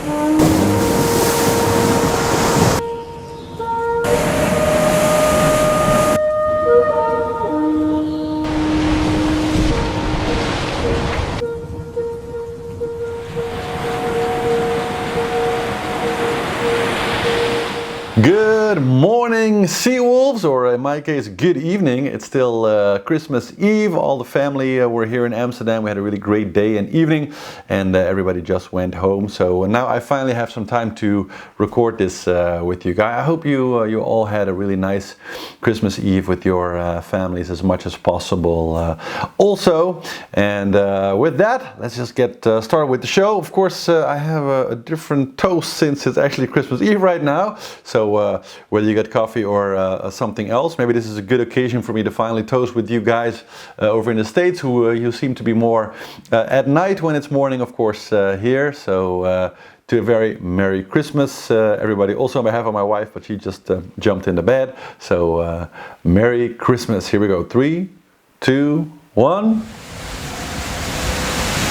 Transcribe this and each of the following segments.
Good morning, Sea Wolves, or in my case, good evening. It's still Christmas Eve. All the family were here in Amsterdam. We had a really great day and evening, and everybody just went home. So now I finally have some time to record this with you guys. I hope you all had a really nice Christmas Eve with your families as much as possible also. And with that, let's just get started with the show. Of course, I have a different toast since it's actually Christmas Eve right now. So whether you get coffee or something else, maybe this is a good occasion for me to finally toast with you guys over in the States, who you seem to be more at night when it's morning, of course, here. So to a very Merry Christmas, everybody. Also on behalf of my wife, but she just jumped in the bed. So Merry Christmas. Here we go. 3, 2, 1.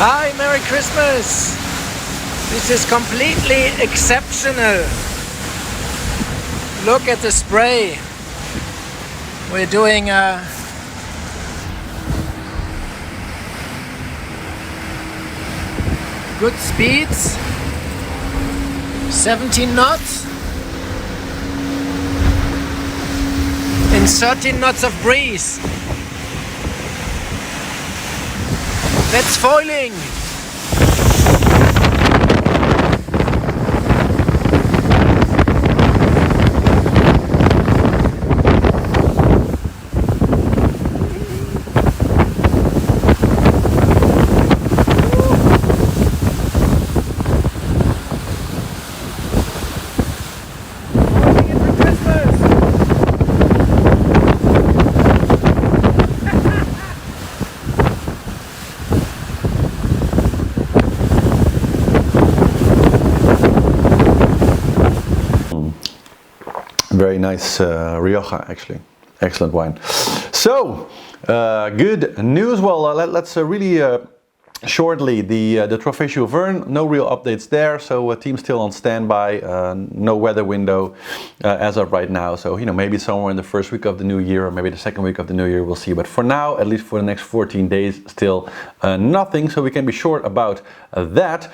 Hi, Merry Christmas. This is completely exceptional. Look at the spray. We're doing good speeds, 17 knots and 13 knots of breeze. That's foiling. Very nice Rioja, actually. Excellent wine. So, good news. Well, let's really shortly, the Trofeo Jules Verne, no real updates there. So team still on standby, no weather window as of right now. So, you know, maybe somewhere in the first week of the new year or maybe the second week of the new year, we'll see. But for now, at least for the next 14 days, still nothing. So we can be short about that,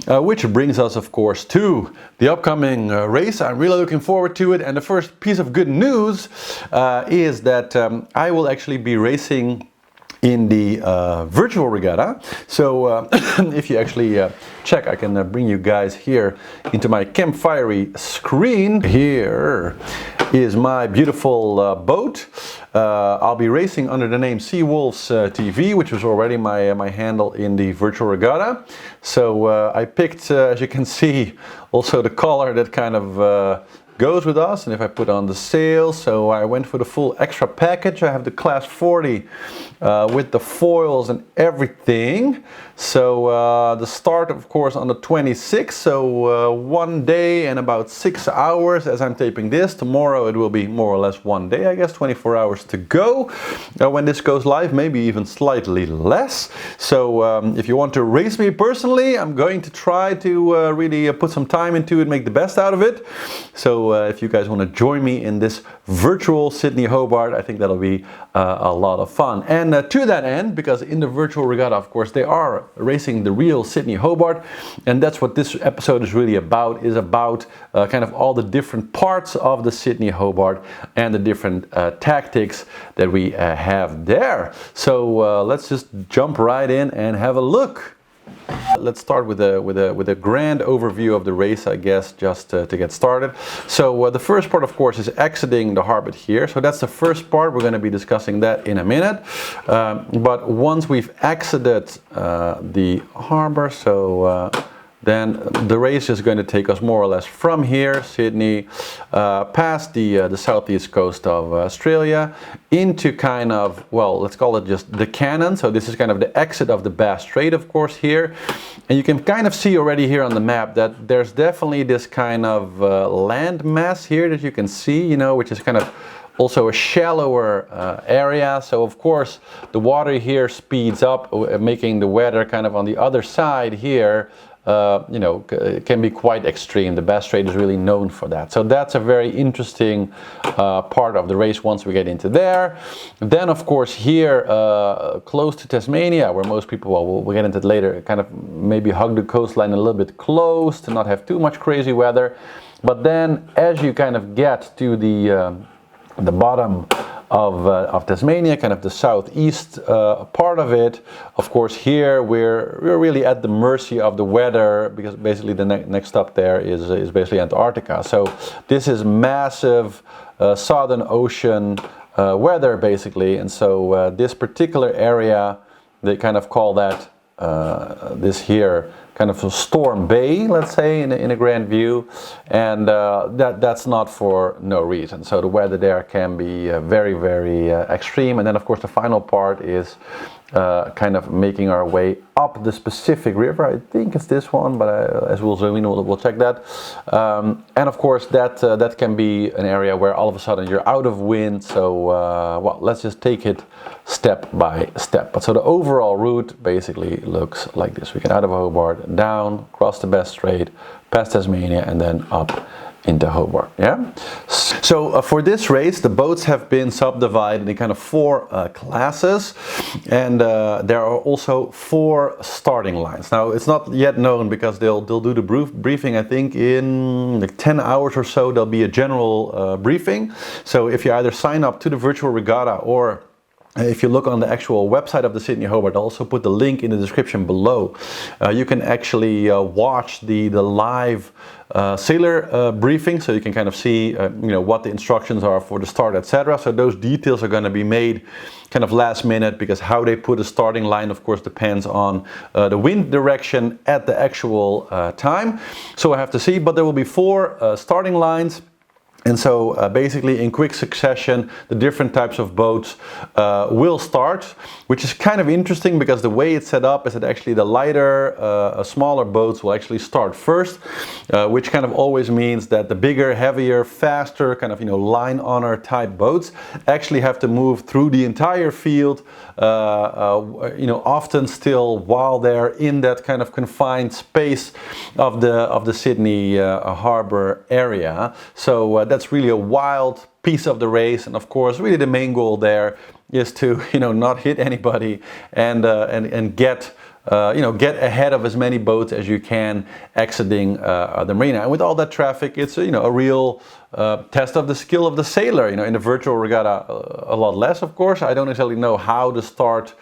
which brings us, of course, to the upcoming race. I'm really looking forward to it. And the first piece of good news is that I will actually be racing in the virtual regatta. So if you actually check, I can bring you guys here into my campfire screen. Here is my beautiful boat. I'll be racing under the name Sea Wolves TV, which was already my handle in the virtual regatta. So I picked, as you can see, also the color that kind of goes with us. And if I put on the sails, so I went for the full extra package. I have the class 40 with the foils and everything. So the start, of course, on the 26th. So 1 day and about 6 hours as I'm taping this. Tomorrow it will be more or less 1 day, I guess, 24 hours to go when this goes live, maybe even slightly less. So if you want to race me personally, I'm going to try to really put some time into it, make the best out of it. So if you guys want to join me in this virtual Sydney Hobart, I think that'll be a lot of fun. And to that end, because in the virtual regatta, of course, they are racing the real Sydney Hobart, and that's what this episode is really about, kind of all the different parts of the Sydney Hobart and the different tactics that we have there. So let's just jump right in and have a look. Let's start with a grand overview of the race, I guess, just to get started. So the first part, of course, is exiting the harbor here. So that's the first part. We're going to be discussing that in a minute. But once we've exited the harbor, so then the race is going to take us more or less from here, Sydney, past the southeast coast of Australia, into kind of, well, let's call it just the cannon. So this is kind of the exit of the Bass Strait, of course, here. And you can kind of see already here on the map that there's definitely this kind of land mass here that you can see, you know, which is kind of also a shallower area. So of course the water here speeds up, making the weather kind of on the other side here can be quite extreme. The Bass Strait is really known for that. So that's a very interesting part of the race once we get into there. Then, of course, here close to Tasmania, where most people, well, we'll get into it later, kind of maybe hug the coastline a little bit close to not have too much crazy weather. But then, as you kind of get to the bottom of Tasmania, kind of the southeast part of it, of course, here we're really at the mercy of the weather, because basically the next stop there is basically Antarctica. So this is massive Southern Ocean weather, basically, and so this particular area, they kind of call that this here kind of a storm bay, let's say, in a grand view, and that's not for no reason. So the weather there can be very, very extreme. And then, of course, the final part is kind of making our way up the Pacific River. I think it's this one, but as we'll zoom in, we'll check that. And of course, that can be an area where all of a sudden you're out of wind. So, well, let's just take it step by step. But so the overall route basically looks like this. We get out of Hobart, down, across the Bass Strait, past Tasmania, and then up into Hobart. Yeah. So for this race, the boats have been subdivided in kind of 4 classes, and there are also 4 starting lines. Now it's not yet known, because they'll do the briefing. I think in like 10 hours or so there'll be a general briefing. So if you either sign up to the virtual regatta, or if you look on the actual website of the Sydney Hobart, I'll also put the link in the description below. You can actually watch the live sailor briefing, so you can kind of see what the instructions are for the start, etc. So those details are going to be made kind of last minute, because how they put a starting line, of course, depends on the wind direction at the actual time. So I have to see, but there will be 4 starting lines. And so basically in quick succession, the different types of boats will start, which is kind of interesting, because the way it's set up is that actually the lighter, smaller boats will actually start first, which kind of always means that the bigger, heavier, faster, kind of, line honor type boats actually have to move through the entire field, often still while they're in that kind of confined space of the Sydney Harbour area. So that's really a wild piece of the race, and of course, really the main goal there is to not hit anybody and get ahead of as many boats as you can exiting the marina. And with all that traffic, it's a real test of the skill of the sailor. In the virtual regatta, a lot less, of course. I don't exactly know how the start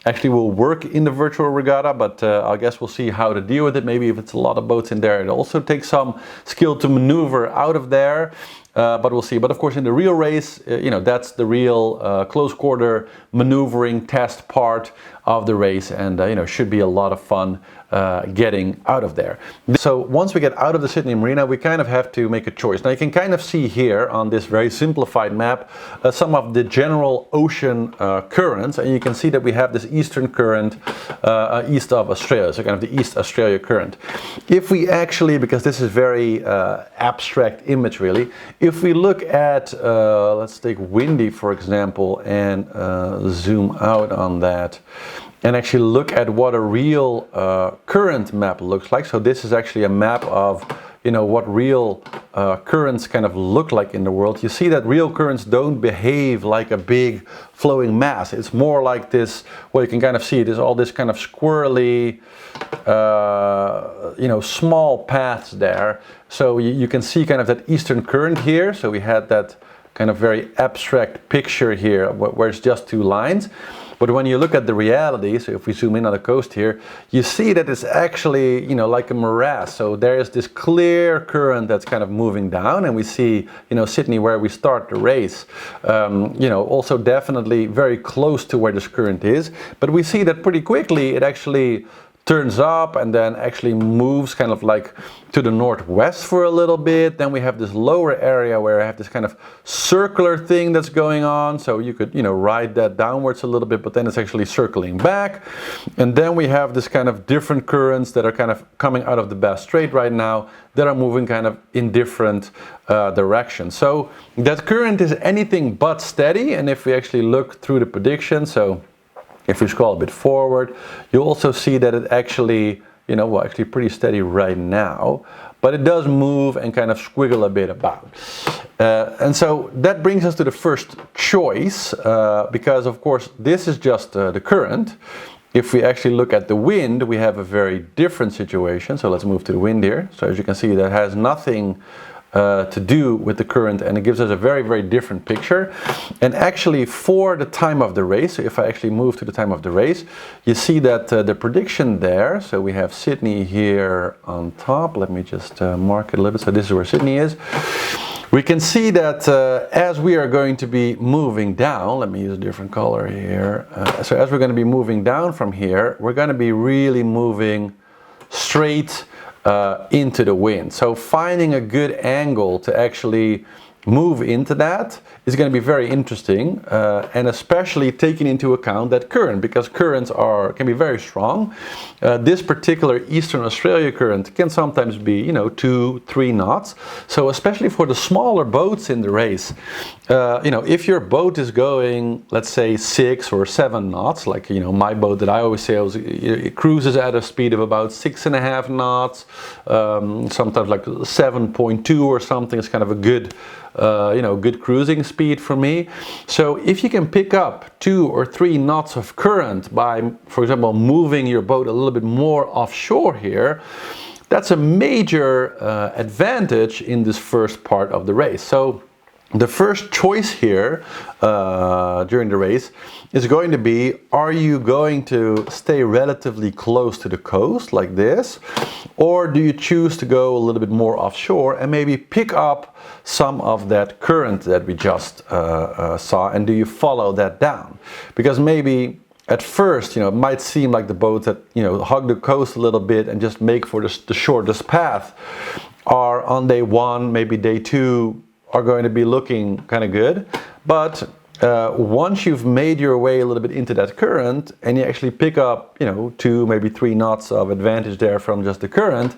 actually will work in the virtual regatta, but I guess we'll see how to deal with it. Maybe if it's a lot of boats in there, it also takes some skill to maneuver out of there. But we'll see. But of course, in the real race, that's the real close quarter maneuvering test part of the race, and should be a lot of fun getting out of there. So once we get out of the Sydney Marina, we kind of have to make a choice. Now you can kind of see here on this very simplified map some of the general ocean currents, and you can see that we have this eastern current east of Australia, so kind of the East Australia current. If we actually, because this is very abstract image really, if we look at, let's take windy for example, and zoom out on that, and actually look at what a real current map looks like. So this is actually a map of what real currents kind of look like in the world. You see that real currents don't behave like a big flowing mass. It's more like this, well, you can kind of see it is all this kind of squirrely small paths there. So you can see kind of that eastern current here. So we had that kind of very abstract picture here where it's just 2 lines. But when you look at the reality, so if we zoom in on the coast here, you see that it's actually, like a morass. So there is this clear current that's kind of moving down, and we see, Sydney, where we start the race, also definitely very close to where this current is. But we see that pretty quickly it actually turns up and then actually moves kind of like to the northwest for a little bit. Then we have this lower area where I have this kind of circular thing that's going on. So you could, ride that downwards a little bit, but then it's actually circling back. And then we have this kind of different currents that are kind of coming out of the Bass Strait right now that are moving kind of in different directions. So that current is anything but steady. And if we actually look through the prediction, so if we scroll a bit forward, you also see that it actually, well, actually pretty steady right now, but it does move and kind of squiggle a bit about. And so that brings us to the first choice, because of course this is just the current. If we actually look at the wind, we have a very different situation. So let's move to the wind here. So as you can see, that has nothing to do with the current, and it gives us a very, very different picture. And actually for the time of the race, so if I actually move to the time of the race, you see that the prediction there, so we have Sydney here on top. Let me just mark it a little bit. So this is where Sydney is. We can see that as we are going to be moving down, let me use a different color here. So as we're going to be moving down from here, we're going to be really moving straight into the wind. So finding a good angle to actually move into that is going to be very interesting, and especially taking into account that current, because currents can be very strong. This particular Eastern Australia current can sometimes be 2-3 knots. So especially for the smaller boats in the race, if your boat is going, let's say 6 or 7 knots, like my boat that I always sail, it cruises at a speed of about 6.5 knots, sometimes like 7.2 or something is kind of a good good cruising speed for me. So if you can pick up 2 or 3 knots of current by, for example, moving your boat a little bit more offshore here, that's a major advantage in this first part of the race. So the first choice here during the race is going to be, are you going to stay relatively close to the coast like this, or do you choose to go a little bit more offshore and maybe pick up some of that current that we just saw, and do you follow that down? Because maybe at first, it might seem like the boats that, hug the coast a little bit and just make for the shortest path are on day 1, maybe day 2, are going to be looking kind of good. But once you've made your way a little bit into that current and you actually pick up, 2, maybe 3 knots of advantage there from just the current,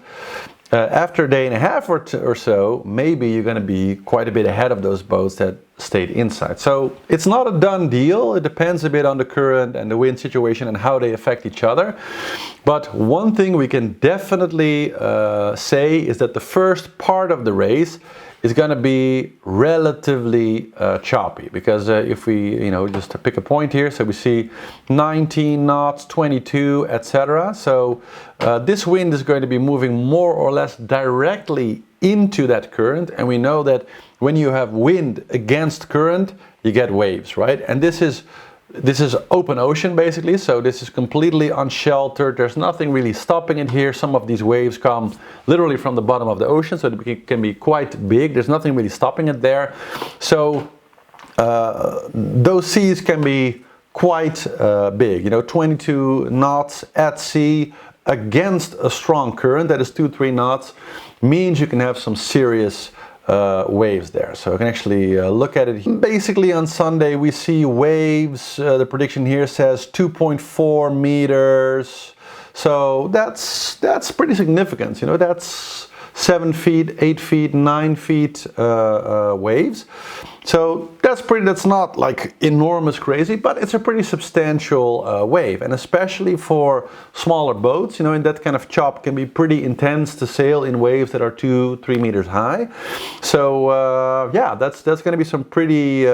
after a day and a half or so, maybe you're going to be quite a bit ahead of those boats that stayed inside. So it's not a done deal. It depends a bit on the current and the wind situation and how they affect each other. But one thing we can definitely say is that the first part of the race is going to be relatively choppy, because if we, just to pick a point here, so we see 19 knots, 22, etc. So this wind is going to be moving more or less directly into that current, and we know that when you have wind against current, you get waves, right? And this is open ocean basically, so this is completely unsheltered. There's nothing really stopping it here. Some of these waves come literally from the bottom of the ocean, so it can be quite big. There's nothing really stopping it there. So those seas can be quite big, 22 knots at sea against a strong current that is 2-3 knots means you can have some serious waves there. So I can actually look at it. Basically on Sunday we see waves, the prediction here says 2.4 meters. So that's pretty significant. That's 7 feet, 8 feet, 9 feet waves. So that's not like enormous crazy, but it's a pretty substantial wave, and especially for smaller boats, in that kind of chop can be pretty intense to sail in waves that are 2-3 meters high. So yeah, that's going to be some pretty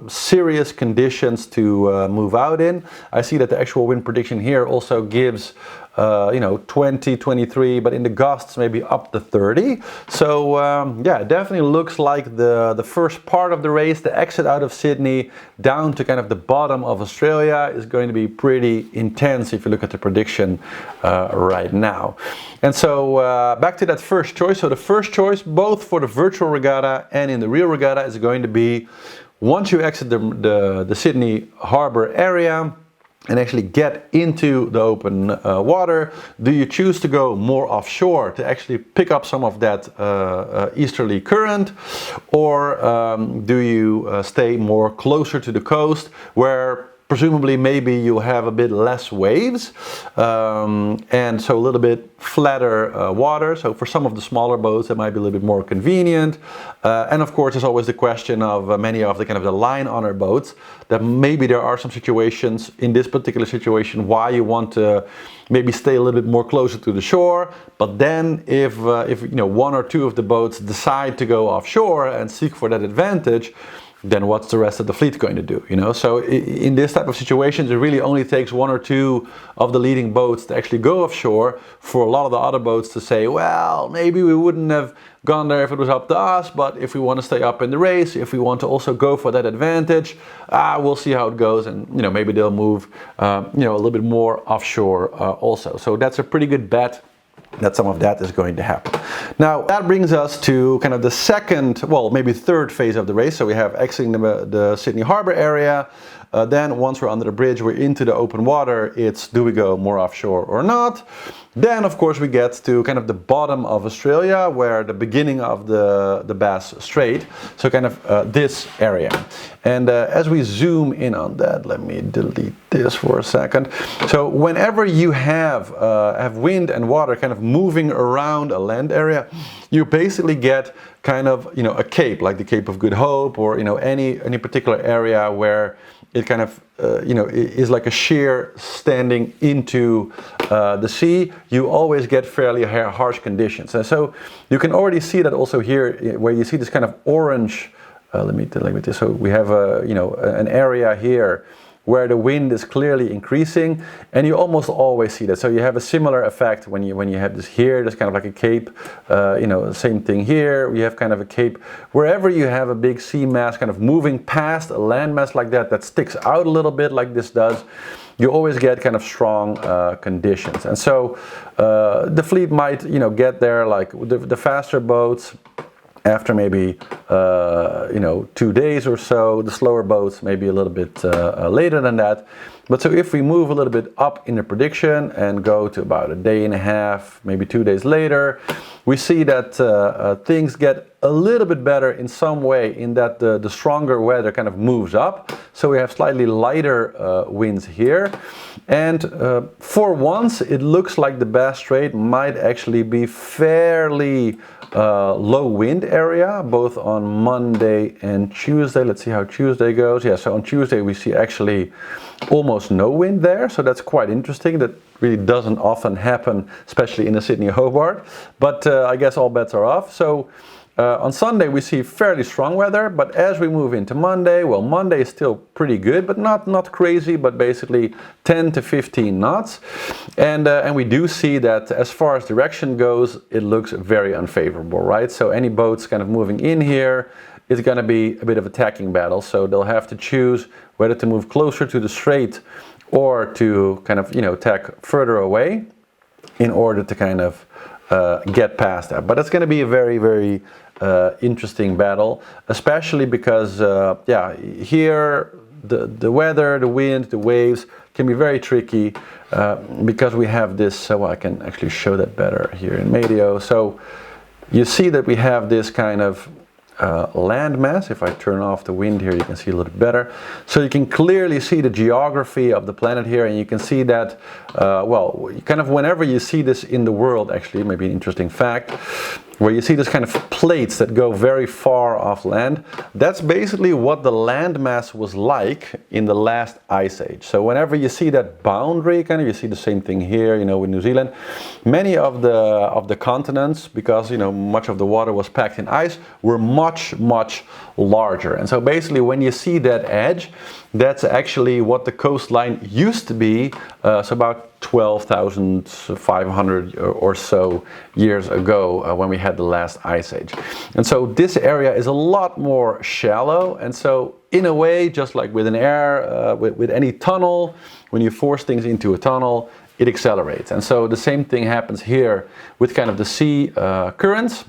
serious conditions to move out in. I see that the actual wind prediction here also gives 20, 23, but in the gusts maybe up to 30. So yeah, it definitely looks like the first part of the race, the exit out of Sydney down to kind of the bottom of Australia, is going to be pretty intense if you look at the prediction right now. And so back to that first choice. So the first choice, both for the virtual regatta and in the real regatta, is going to be, once you exit the Sydney Harbor area and actually get into the open water, do you choose to go more offshore to actually pick up some of that easterly current, or do you stay more closer to the coast where presumably maybe you have a bit less waves, and so a little bit flatter water. So for some of the smaller boats, that might be a little bit more convenient. And of course, there's always the question of many of the kind of the line honor boats, that maybe there are some situations in this particular situation why you want to maybe stay a little bit more closer to the shore. But then if you know, one or two of the boats decide to go offshore and seek for that advantage, then what's the rest of the fleet going to do, you know? So in this type of situations, it really only takes one or two of the leading boats to actually go offshore for a lot of the other boats to say, well, maybe we wouldn't have gone there if it was up to us, but if we want to stay up in the race, if we want to also go for that advantage, we'll see how it goes, and you know, maybe they'll move you know, a little bit more offshore also. So that's a pretty good bet that some of that is going to happen. Now that brings us to kind of the second, well, maybe third phase of the race. So we have exiting the Sydney Harbor area. Then once we're under the bridge, we're into the open water. It's, do we go more offshore or not? Then of course we get to kind of the bottom of Australia, where the beginning of the Bass Strait, so kind of this area. And as we zoom in on that, let me delete this for a second. So whenever you have wind and water kind of moving around a land area, you basically get kind of, you know, a cape, like the Cape of Good Hope, or you know, any particular area where it kind of you know, is like a sheer standing into the sea. You always get fairly harsh conditions, and so you can already see that also here, where you see this kind of orange. Let me this. So we have you know, an area here where the wind is clearly increasing, and you almost always see that. So you have a similar effect when you have this here. There's kind of like a cape. You know, same thing here. We have kind of a cape wherever you have a big sea mass kind of moving past a land mass like that sticks out a little bit, like this does. You always get kind of strong conditions, and so the fleet might, you know, get there, like the faster boats after maybe you know, 2 days or so. The slower boats maybe a little bit later than that. But so if we move a little bit up in the prediction and go to about a day and a half, maybe 2 days later, we see that things get a little bit better in some way, in that the stronger weather kind of moves up. So we have slightly lighter winds here. And for once, it looks like the Bass Strait might actually be fairly low wind area, both on Monday and Tuesday. Let's see how Tuesday goes. Yeah, so on Tuesday we see actually almost no wind there, so that's quite interesting. That really doesn't often happen, especially in the Sydney Hobart, but I guess all bets are off. So on Sunday we see fairly strong weather, but as we move into Monday, well, Monday is still pretty good, but not crazy, but basically 10 to 15 knots. And we do see that as far as direction goes, it looks very unfavorable, right? So any boats kind of moving in here is going to be a bit of a tacking battle. So they'll have to choose whether to move closer to the Strait or to kind of, you know, tack further away in order to kind of get past that. But it's going to be a very, very interesting battle, especially because yeah, here the weather, the wind, the waves can be very tricky because we have this. So I can actually show that better here in Medio. So you see that we have this kind of land mass. If I turn off the wind here, you can see a little bit better. So you can clearly see the geography of the planet here, and you can see that, well, kind of whenever you see this in the world, actually, maybe an interesting fact, where you see this kind of plates that go very far off land, that's basically what the land mass was like in the last ice age. So whenever you see that boundary, kind of, you see the same thing here, you know, with New Zealand. Many of the continents, because, you know, much of the water was packed in ice, were much larger. And so basically when you see that edge, that's actually what the coastline used to be, so about 12,500 or so years ago, when we had the last ice age. And so this area is a lot more shallow, and so in a way, just like with an air, with any tunnel, when you force things into a tunnel, it accelerates. And so the same thing happens here with kind of the sea currents.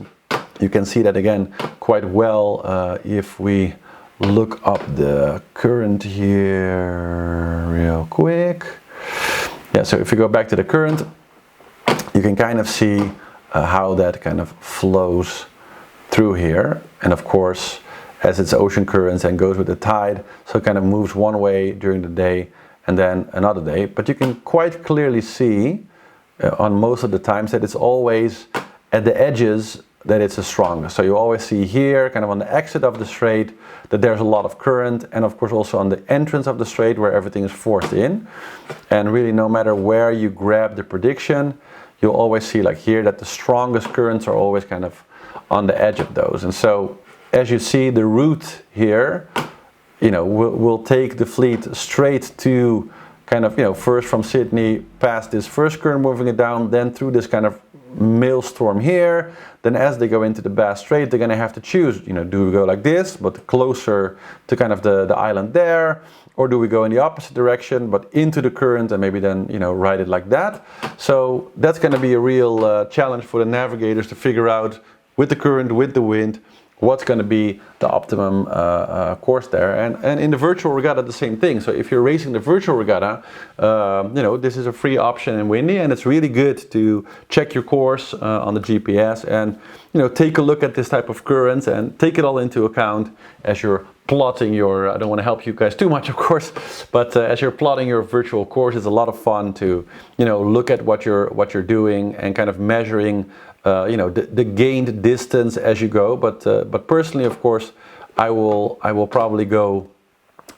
You can see that again quite well if we look up the current here real quick. Yeah, so if you go back to the current, you can kind of see how that kind of flows through here. And of course, as it's ocean currents and goes with the tide. So it kind of moves one way during the day and then another day. But you can quite clearly see on most of the times that it's always at the edges that it's the strongest. So you always see here, kind of on the exit of the strait, that there's a lot of current, and of course also on the entrance of the strait where everything is forced in. And really, no matter where you grab the prediction, you'll always see, like here, that the strongest currents are always kind of on the edge of those. And so as you see, the route here, you know, we'll take the fleet straight to kind of, you know, first from Sydney past this first current moving it down, then through this kind of maelstrom here. Then as they go into the Bass Strait, they're going to have to choose, you know, do we go like this, but closer to kind of the island there, or do we go in the opposite direction, but into the current and maybe then, you know, ride it like that. So that's going to be a real challenge for the navigators to figure out with the current, with the wind, what's going to be the optimum course there. And in the virtual regatta, the same thing. So if you're racing the virtual regatta, you know, this is a free option in windy, and it's really good to check your course on the GPS and, you know, take a look at this type of currents and take it all into account as you're plotting your, I don't want to help you guys too much, of course, but as you're plotting your virtual course, it's a lot of fun to, you know, look at what you're doing and kind of measuring you know, the gained distance as you go. But personally, of course, I will probably go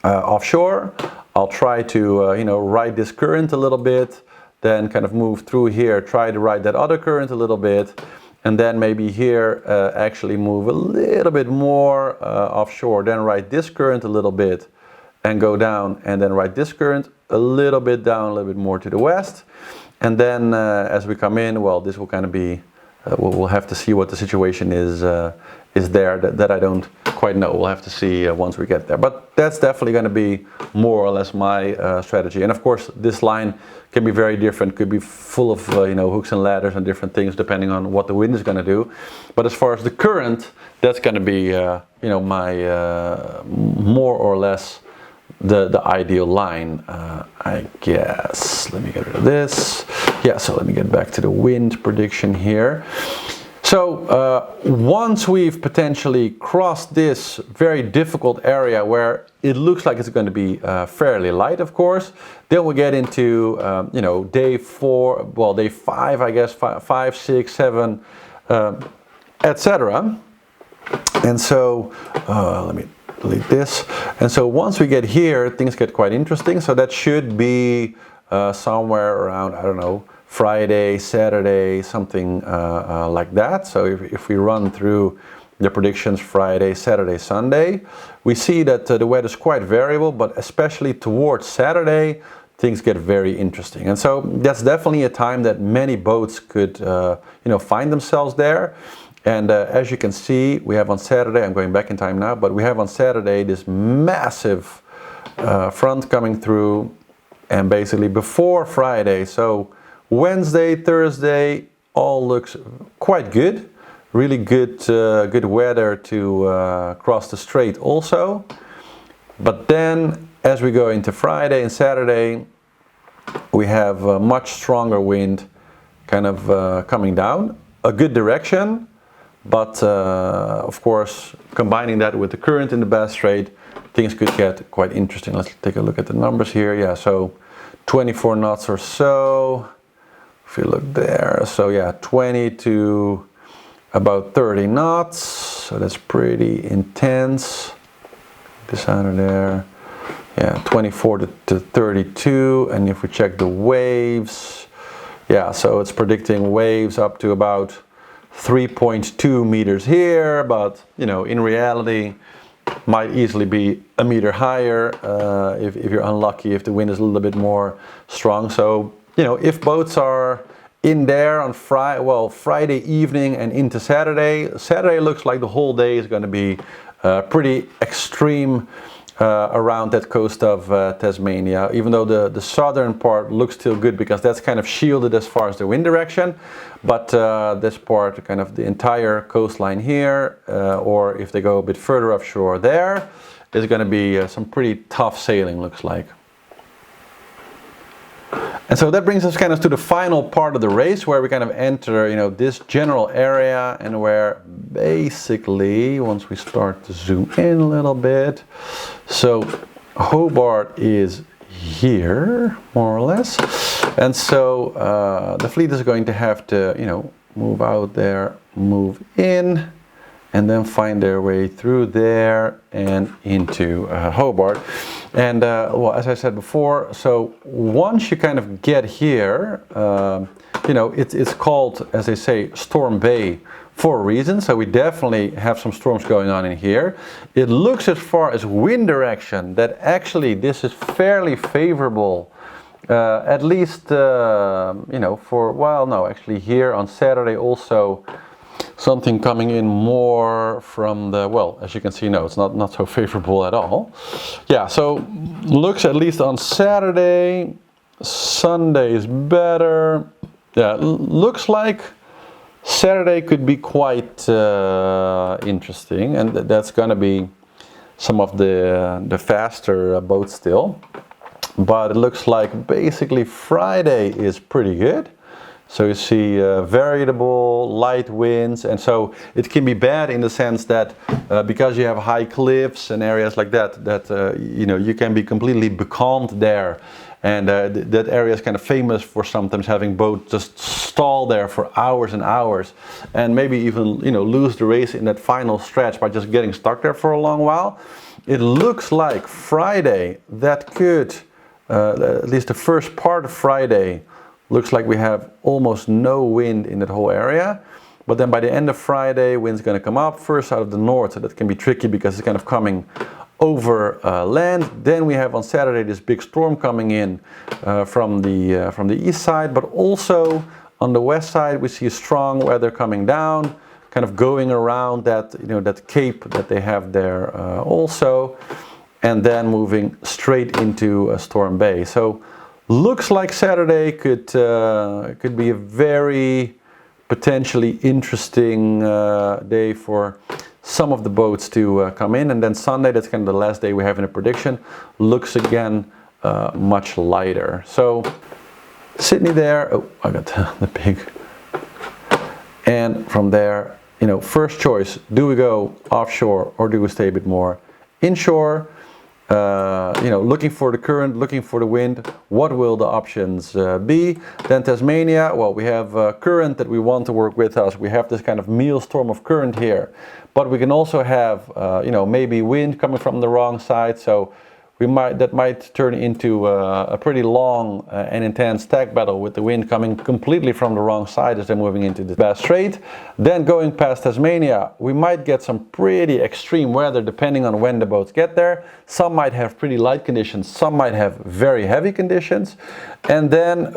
offshore. I'll try to you know, ride this current a little bit, then kind of move through here, try to ride that other current a little bit, and then maybe here actually move a little bit more offshore, then ride this current a little bit and go down, and then ride this current a little bit down, a little bit more to the west. And then as we come in, well, this will kind of be we'll have to see what the situation is there that I don't quite know. We'll have to see once we get there. But that's definitely going to be more or less my strategy. And of course, this line can be very different. Could be full of you know, hooks and ladders and different things depending on what the wind is going to do. But as far as the current, that's going to be you know, my more or less the ideal line, I guess. Let me get rid of this. Yeah, so let me get back to the wind prediction here. So once we've potentially crossed this very difficult area where it looks like it's going to be fairly light, of course, then we get into you know, day 4, well, day 5, I guess, 5, 6, 7, etc. And so let me delete this. And so once we get here, things get quite interesting. So that should be somewhere around, I don't know, Friday, Saturday, something like that. So if we run through the predictions Friday, Saturday, Sunday, we see that the weather is quite variable, but especially towards Saturday, things get very interesting. And so that's definitely a time that many boats could you know, find themselves there. And as you can see, we have on Saturday, I'm going back in time now, but we have on Saturday this massive front coming through, and basically before Friday, so Wednesday, Thursday, all looks quite good. Really good, good weather to cross the strait also. But then as we go into Friday and Saturday, we have a much stronger wind kind of coming down, a good direction. But of course, combining that with the current in the Bass Strait, things could get quite interesting. Let's take a look at the numbers here. Yeah, so 24 knots or so. If you look there, so yeah, 20 to about 30 knots. So that's pretty intense. This out of there. Yeah, 24 to 32. And if we check the waves, yeah, so it's predicting waves up to about 3.2 meters here, but you know, in reality might easily be a meter higher if you're unlucky, if the wind is a little bit more strong. So you know, if boats are in there on Friday evening and into Saturday, Saturday looks like the whole day is going to be pretty extreme around that coast of Tasmania, even though the southern part looks still good because that's kind of shielded as far as the wind direction. But this part, kind of the entire coastline here, or if they go a bit further offshore there, is going to be some pretty tough sailing, looks like. And so that brings us kind of to the final part of the race, where we kind of enter, this general area, and where basically, once we start to zoom in a little bit, so Hobart is here, more or less. And so the fleet is going to have to, move out there, move in, and then find their way through there and into Hobart. And well, as I said before, so once you kind of get here, it's called, as they say, Storm Bay for a reason. So we definitely have some storms going on in here. It looks, as far as wind direction, that actually this is fairly favorable. At least, actually here on Saturday also, something coming in more from the, well, as you can see, no, it's not so favorable at all. Yeah, so looks, at least on Saturday, Sunday is better. Yeah, looks like Saturday could be quite interesting, and that's gonna be some of the faster boats still. But it looks like basically Friday is pretty good. So you see variable light winds, and so it can be bad in the sense that because you have high cliffs and areas like that, you can be completely becalmed there, and that area is kind of famous for sometimes having boats just stall there for hours and hours, and maybe even lose the race in that final stretch by just getting stuck there for a long while. It looks like Friday that could, at least the first part of Friday, looks like we have almost no wind in that whole area. But then by the end of Friday, wind's going to come up first out of the north, so that can be tricky because it's kind of coming over land. Then we have on Saturday this big storm coming in from the east side, but also on the west side we see strong weather coming down, kind of going around that that cape that they have there also, and then moving straight into Storm Bay. So looks like Saturday could be a very potentially interesting day for some of the boats to come in, and then Sunday, that's kind of the last day we have in a prediction, looks again much lighter. So Sydney there, oh, I got the pig, and from there, first choice, do we go offshore or do we stay a bit more inshore? Looking for the current, looking for the wind, what will the options be? Then Tasmania, well, we have current that we want to work with us. We have this kind of meal storm of current here, but we can also have, maybe wind coming from the wrong side. So that might turn into a pretty long and intense tag battle with the wind coming completely from the wrong side as they're moving into the Bass Strait. Then going past Tasmania, we might get some pretty extreme weather depending on when the boats get there. Some might have pretty light conditions, some might have very heavy conditions. And then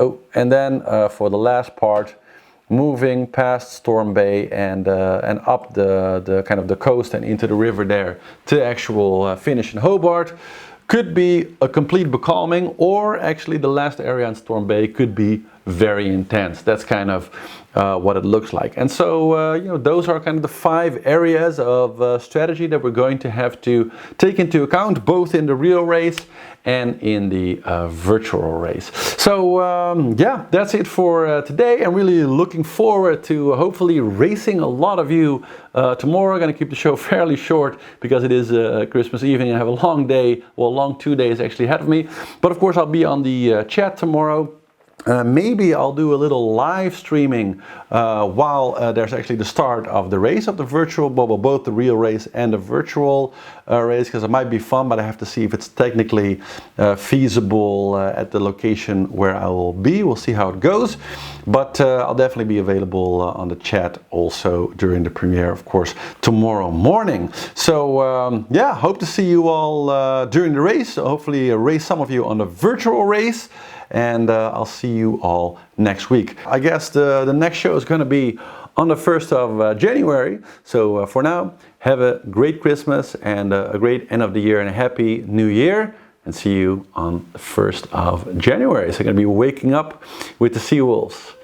for the last part, moving past Storm Bay and up the kind of the coast and into the river there to actual finish in Hobart. Could be a complete becalming, or actually the last area in Storm Bay could be very intense. That's kind of what it looks like. And so, those are kind of the 5 areas of strategy that we're going to have to take into account, both in the real race and in the virtual race. So yeah, that's it for today. I'm really looking forward to hopefully racing a lot of you tomorrow. I'm going to keep the show fairly short because it is Christmas evening and I have a long day, well, a long 2 days actually ahead of me. But of course I'll be on the chat tomorrow. Maybe I'll do a little live streaming while there's actually the start of the race, of the virtual, both the real race and the virtual race, because it might be fun, but I have to see if it's technically feasible at the location where I will be. We'll see how it goes, but I'll definitely be available on the chat also during the premiere, of course, tomorrow morning. So yeah, hope to see you all during the race. Hopefully race some of you on the virtual race. And I'll see you all next week. I guess the next show is going to be on the 1st of January. So for now, have a great Christmas and a great end of the year and a happy new year. And see you on the 1st of January. So I'm going to be waking up with the Sea Wolves.